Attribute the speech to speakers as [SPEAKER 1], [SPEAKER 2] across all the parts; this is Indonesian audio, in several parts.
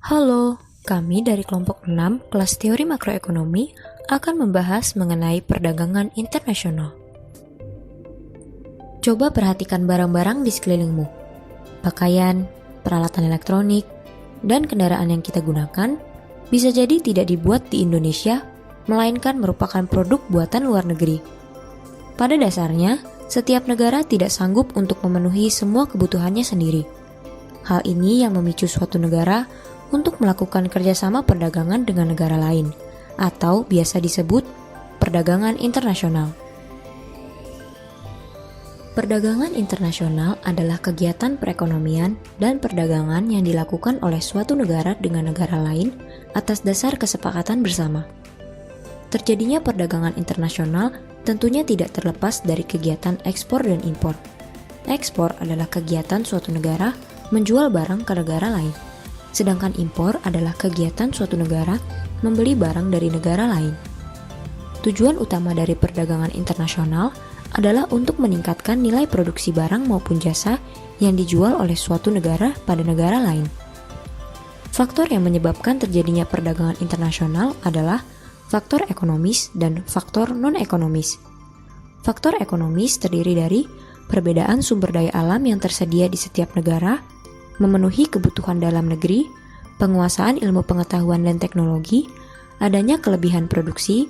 [SPEAKER 1] Halo, kami dari kelompok 6 kelas teori makroekonomi akan membahas mengenai perdagangan internasional. Coba perhatikan barang-barang di sekelilingmu. Pakaian, peralatan elektronik, dan kendaraan yang kita gunakan bisa jadi tidak dibuat di Indonesia, melainkan merupakan produk buatan luar negeri. Pada dasarnya, setiap negara tidak sanggup untuk memenuhi semua kebutuhannya sendiri. Hal ini yang memicu suatu negara untuk melakukan kerjasama perdagangan dengan negara lain, atau biasa disebut perdagangan internasional. Perdagangan internasional adalah kegiatan perekonomian dan perdagangan yang dilakukan oleh suatu negara dengan negara lain atas dasar kesepakatan bersama. Terjadinya perdagangan internasional tentunya tidak terlepas dari kegiatan ekspor dan impor. Ekspor adalah kegiatan suatu negara menjual barang ke negara lain, sedangkan impor adalah kegiatan suatu negara membeli barang dari negara lain. Tujuan utama dari perdagangan internasional adalah untuk meningkatkan nilai produksi barang maupun jasa yang dijual oleh suatu negara pada negara lain. Faktor yang menyebabkan terjadinya perdagangan internasional adalah faktor ekonomis dan faktor non-ekonomis. Faktor ekonomis terdiri dari perbedaan sumber daya alam yang tersedia di setiap negara, memenuhi kebutuhan dalam negeri, penguasaan ilmu pengetahuan dan teknologi, adanya kelebihan produksi,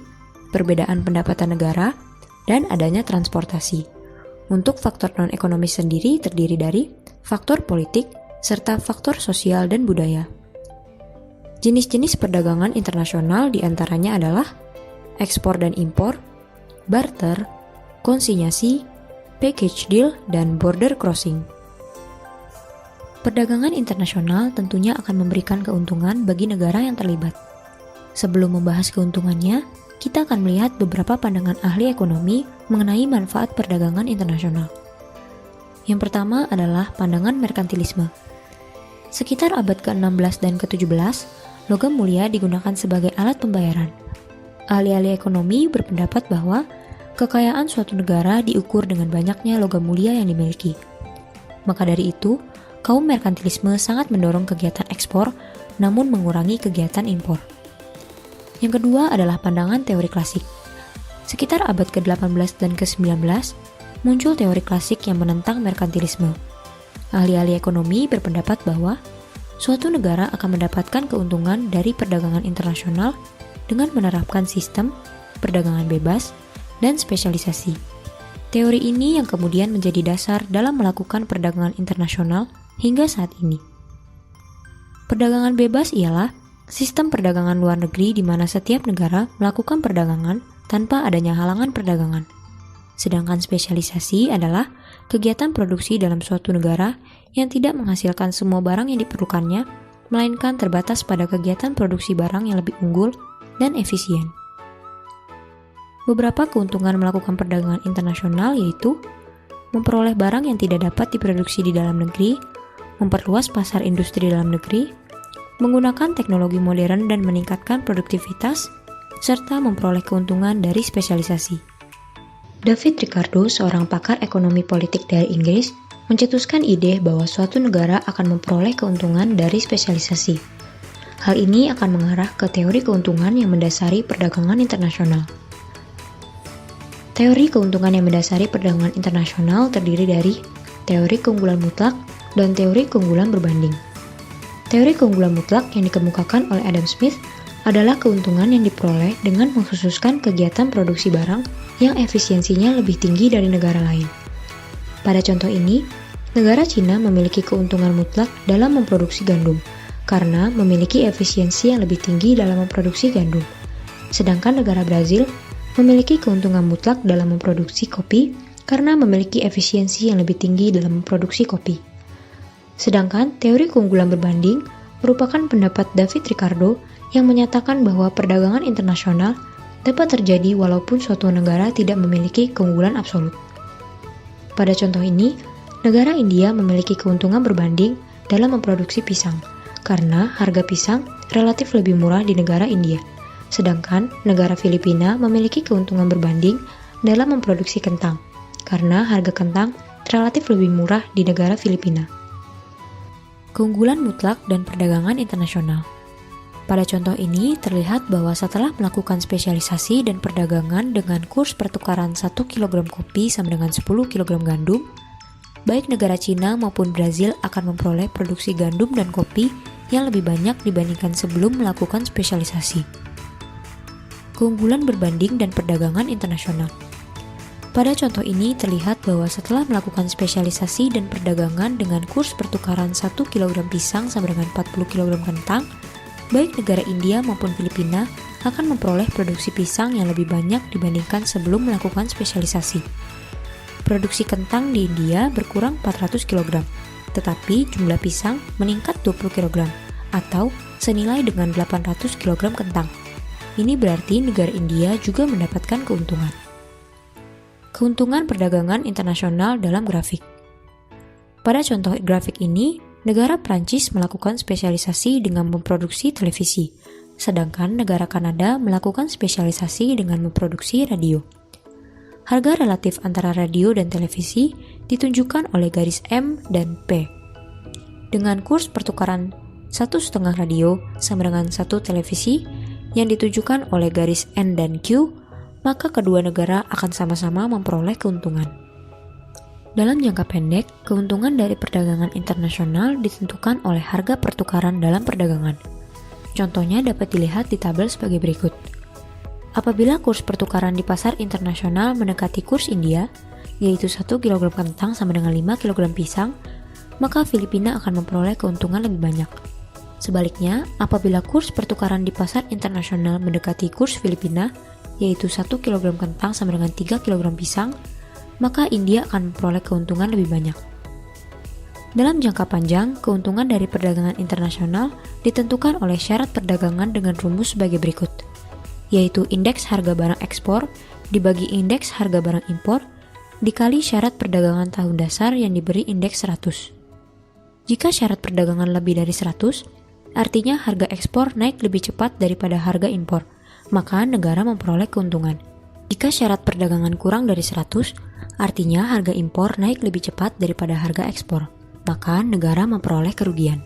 [SPEAKER 1] perbedaan pendapatan negara, dan adanya transportasi. Untuk faktor non-ekonomis sendiri terdiri dari faktor politik serta faktor sosial dan budaya. Jenis-jenis perdagangan internasional diantaranya adalah ekspor dan impor, barter, konsinyasi, package deal, dan border crossing. Perdagangan internasional tentunya akan memberikan keuntungan bagi negara yang terlibat. Sebelum membahas keuntungannya, kita akan melihat beberapa pandangan ahli ekonomi mengenai manfaat perdagangan internasional. Yang pertama adalah pandangan merkantilisme. Sekitar abad ke-16 dan ke-17, logam mulia digunakan sebagai alat pembayaran. Ahli-ahli ekonomi berpendapat bahwa kekayaan suatu negara diukur dengan banyaknya logam mulia yang dimiliki. Maka dari itu, kaum merkantilisme sangat mendorong kegiatan ekspor, namun mengurangi kegiatan impor. Yang kedua adalah pandangan teori klasik. Sekitar abad ke-18 dan ke-19, muncul teori klasik yang menentang merkantilisme. Ahli-ahli ekonomi berpendapat bahwa suatu negara akan mendapatkan keuntungan dari perdagangan internasional dengan menerapkan sistem perdagangan bebas dan spesialisasi. Teori ini yang kemudian menjadi dasar dalam melakukan perdagangan internasional hingga saat ini. Perdagangan bebas ialah sistem perdagangan luar negeri di mana setiap negara melakukan perdagangan tanpa adanya halangan perdagangan. Sedangkan spesialisasi adalah kegiatan produksi dalam suatu negara yang tidak menghasilkan semua barang yang diperlukannya, melainkan terbatas pada kegiatan produksi barang yang lebih unggul dan efisien. Beberapa keuntungan melakukan perdagangan internasional yaitu memperoleh barang yang tidak dapat diproduksi di dalam negeri, memperluas pasar industri dalam negeri, menggunakan teknologi modern dan meningkatkan produktivitas, serta memperoleh keuntungan dari spesialisasi. David Ricardo, seorang pakar ekonomi politik dari Inggris, mencetuskan ide bahwa suatu negara akan memperoleh keuntungan dari spesialisasi. Hal ini akan mengarah ke teori keuntungan yang mendasari perdagangan internasional. Teori keuntungan yang mendasari perdagangan internasional terdiri dari teori keunggulan mutlak dan teori keunggulan berbanding. Teori keunggulan mutlak yang dikemukakan oleh Adam Smith adalah keuntungan yang diperoleh dengan mengkhususkan kegiatan produksi barang yang efisiensinya lebih tinggi dari negara lain. Pada contoh ini, negara Cina memiliki keuntungan mutlak dalam memproduksi gandum karena memiliki efisiensi yang lebih tinggi dalam memproduksi gandum. Sedangkan negara Brazil memiliki keuntungan mutlak dalam memproduksi kopi karena memiliki efisiensi yang lebih tinggi dalam memproduksi kopi. Sedangkan teori keunggulan berbanding merupakan pendapat David Ricardo yang menyatakan bahwa perdagangan internasional dapat terjadi walaupun suatu negara tidak memiliki keunggulan absolut. Pada contoh ini, negara India memiliki keuntungan berbanding dalam memproduksi pisang karena harga pisang relatif lebih murah di negara India. Sedangkan negara Filipina memiliki keuntungan berbanding dalam memproduksi kentang, karena harga kentang relatif lebih murah di negara Filipina. Keunggulan mutlak dan perdagangan internasional. Pada contoh ini terlihat bahwa setelah melakukan spesialisasi dan perdagangan dengan kurs pertukaran 1 kg kopi sama dengan 10 kg gandum, baik negara Cina maupun Brazil akan memperoleh produksi gandum dan kopi yang lebih banyak dibandingkan sebelum melakukan spesialisasi. Keunggulan berbanding dan perdagangan internasional. Pada contoh ini terlihat bahwa setelah melakukan spesialisasi dan perdagangan dengan kurs pertukaran 1 kg pisang sama dengan 40 kg kentang, baik negara India maupun Filipina akan memperoleh produksi pisang yang lebih banyak dibandingkan sebelum melakukan spesialisasi. Produksi kentang di India berkurang 400 kg, tetapi jumlah pisang meningkat 20 kg, atau senilai dengan 800 kg kentang. Ini berarti negara India juga mendapatkan keuntungan. Keuntungan perdagangan internasional dalam grafik. Pada contoh grafik ini, negara Prancis melakukan spesialisasi dengan memproduksi televisi, sedangkan negara Kanada melakukan spesialisasi dengan memproduksi radio. Harga relatif antara radio dan televisi ditunjukkan oleh garis M dan P. Dengan kurs pertukaran 1,5 radio sama dengan 1 televisi yang ditunjukkan oleh garis N dan Q, maka kedua negara akan sama-sama memperoleh keuntungan. Dalam jangka pendek, keuntungan dari perdagangan internasional ditentukan oleh harga pertukaran dalam perdagangan. Contohnya dapat dilihat di tabel sebagai berikut. Apabila kurs pertukaran di pasar internasional mendekati kurs India, yaitu 1 kg kentang sama dengan 5 kg pisang, maka Filipina akan memperoleh keuntungan lebih banyak. Sebaliknya, apabila kurs pertukaran di pasar internasional mendekati kurs Filipina, yaitu 1 kg kentang sama dengan 3 kg pisang, maka India akan memperoleh keuntungan lebih banyak. Dalam jangka panjang, keuntungan dari perdagangan internasional ditentukan oleh syarat perdagangan dengan rumus sebagai berikut, yaitu indeks harga barang ekspor dibagi indeks harga barang impor dikali syarat perdagangan tahun dasar yang diberi indeks 100. Jika syarat perdagangan lebih dari 100, artinya harga ekspor naik lebih cepat daripada harga impor, maka negara memperoleh keuntungan. Jika syarat perdagangan kurang dari 100, artinya harga impor naik lebih cepat daripada harga ekspor, maka negara memperoleh kerugian.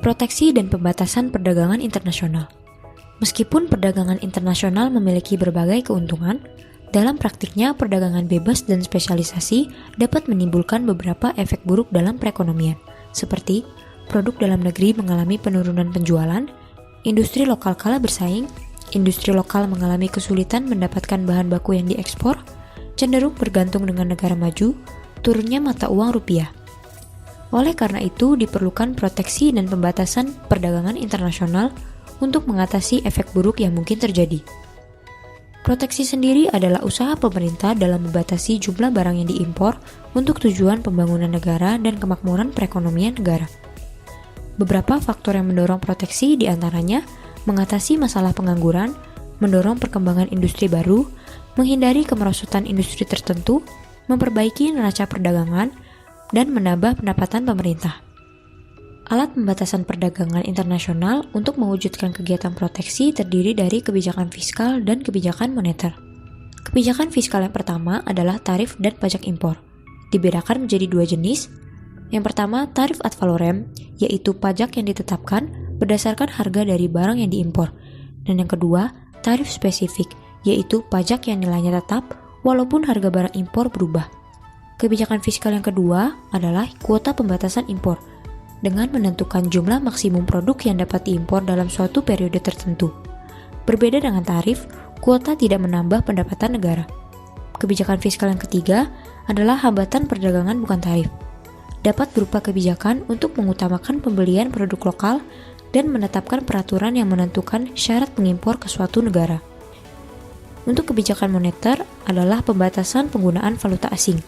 [SPEAKER 1] Proteksi dan pembatasan perdagangan internasional. Meskipun perdagangan internasional memiliki berbagai keuntungan, dalam praktiknya perdagangan bebas dan spesialisasi dapat menimbulkan beberapa efek buruk dalam perekonomian, seperti produk dalam negeri mengalami penurunan penjualan, industri lokal kalah bersaing, industri lokal mengalami kesulitan mendapatkan bahan baku yang diekspor, cenderung bergantung dengan negara maju, turunnya mata uang rupiah. Oleh karena itu, diperlukan proteksi dan pembatasan perdagangan internasional untuk mengatasi efek buruk yang mungkin terjadi. Proteksi sendiri adalah usaha pemerintah dalam membatasi jumlah barang yang diimpor untuk tujuan pembangunan negara dan kemakmuran perekonomian negara. Beberapa faktor yang mendorong proteksi diantaranya mengatasi masalah pengangguran, mendorong perkembangan industri baru, menghindari kemerosotan industri tertentu, memperbaiki neraca perdagangan, dan menambah pendapatan pemerintah. Alat pembatasan perdagangan internasional untuk mewujudkan kegiatan proteksi terdiri dari kebijakan fiskal dan kebijakan moneter. Kebijakan fiskal yang pertama adalah tarif dan pajak impor. Dibedakan menjadi dua jenis. Yang pertama, tarif ad valorem, yaitu pajak yang ditetapkan berdasarkan harga dari barang yang diimpor. Dan yang kedua, tarif spesifik, yaitu pajak yang nilainya tetap walaupun harga barang impor berubah. Kebijakan fiskal yang kedua adalah kuota pembatasan impor, dengan menentukan jumlah maksimum produk yang dapat diimpor dalam suatu periode tertentu. Berbeda dengan tarif, kuota tidak menambah pendapatan negara. Kebijakan fiskal yang ketiga adalah hambatan perdagangan bukan tarif. Dapat berupa kebijakan untuk mengutamakan pembelian produk lokal dan menetapkan peraturan yang menentukan syarat mengimpor ke suatu negara. Untuk kebijakan moneter adalah pembatasan penggunaan valuta asing.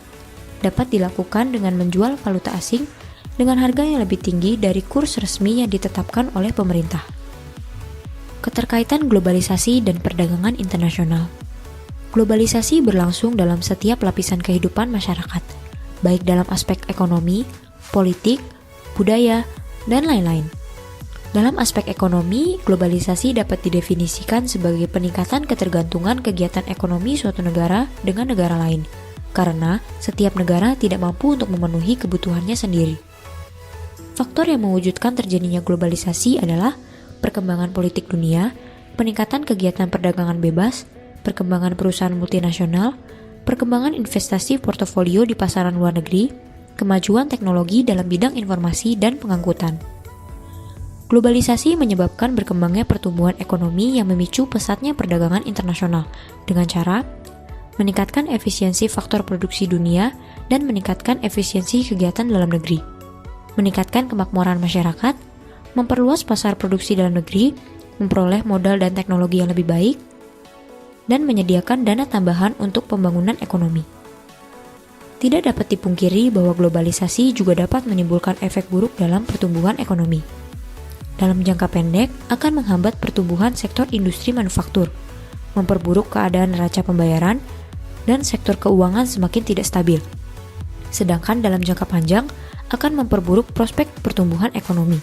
[SPEAKER 1] Dapat dilakukan dengan menjual valuta asing dengan harga yang lebih tinggi dari kurs resmi yang ditetapkan oleh pemerintah. Keterkaitan globalisasi dan perdagangan internasional. Globalisasi berlangsung dalam setiap lapisan kehidupan masyarakat, baik dalam aspek ekonomi, politik, budaya, dan lain-lain. Dalam aspek ekonomi, globalisasi dapat didefinisikan sebagai peningkatan ketergantungan kegiatan ekonomi suatu negara dengan negara lain, karena setiap negara tidak mampu untuk memenuhi kebutuhannya sendiri. Faktor yang mewujudkan terjadinya globalisasi adalah perkembangan politik dunia, peningkatan kegiatan perdagangan bebas, perkembangan perusahaan multinasional, perkembangan investasi portofolio di pasaran luar negeri, kemajuan teknologi dalam bidang informasi dan pengangkutan. Globalisasi menyebabkan berkembangnya pertumbuhan ekonomi yang memicu pesatnya perdagangan internasional dengan cara meningkatkan efisiensi faktor produksi dunia dan meningkatkan efisiensi kegiatan dalam negeri, meningkatkan kemakmuran masyarakat, memperluas pasar produksi dalam negeri, memperoleh modal dan teknologi yang lebih baik, dan menyediakan dana tambahan untuk pembangunan ekonomi. Tidak dapat dipungkiri bahwa globalisasi juga dapat menimbulkan efek buruk dalam pertumbuhan ekonomi. Dalam jangka pendek, akan menghambat pertumbuhan sektor industri manufaktur, memperburuk keadaan neraca pembayaran, dan sektor keuangan semakin tidak stabil. Sedangkan dalam jangka panjang, akan memperburuk prospek pertumbuhan ekonomi.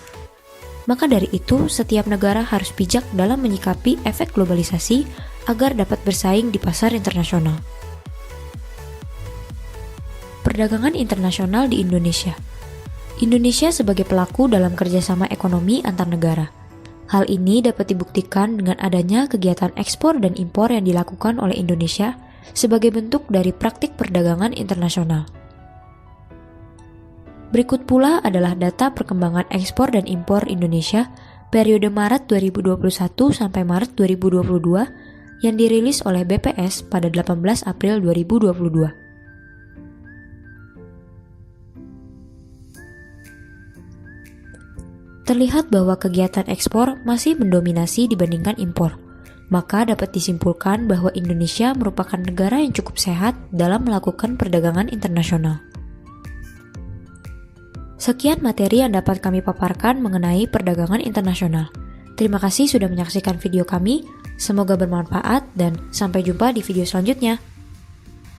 [SPEAKER 1] Maka dari itu, setiap negara harus bijak dalam menyikapi efek globalisasi agar dapat bersaing di pasar internasional. Perdagangan internasional di Indonesia. Indonesia sebagai pelaku dalam kerjasama ekonomi antar negara. Hal ini dapat dibuktikan dengan adanya kegiatan ekspor dan impor yang dilakukan oleh Indonesia sebagai bentuk dari praktik perdagangan internasional. Berikut pula adalah data perkembangan ekspor dan impor Indonesia periode Maret 2021 sampai Maret 2022 yang dirilis oleh BPS pada 18 April 2022. Terlihat bahwa kegiatan ekspor masih mendominasi dibandingkan impor, maka dapat disimpulkan bahwa Indonesia merupakan negara yang cukup sehat dalam melakukan perdagangan internasional. Sekian materi yang dapat kami paparkan mengenai perdagangan internasional. Terima kasih sudah menyaksikan video kami, semoga bermanfaat dan sampai jumpa di video selanjutnya.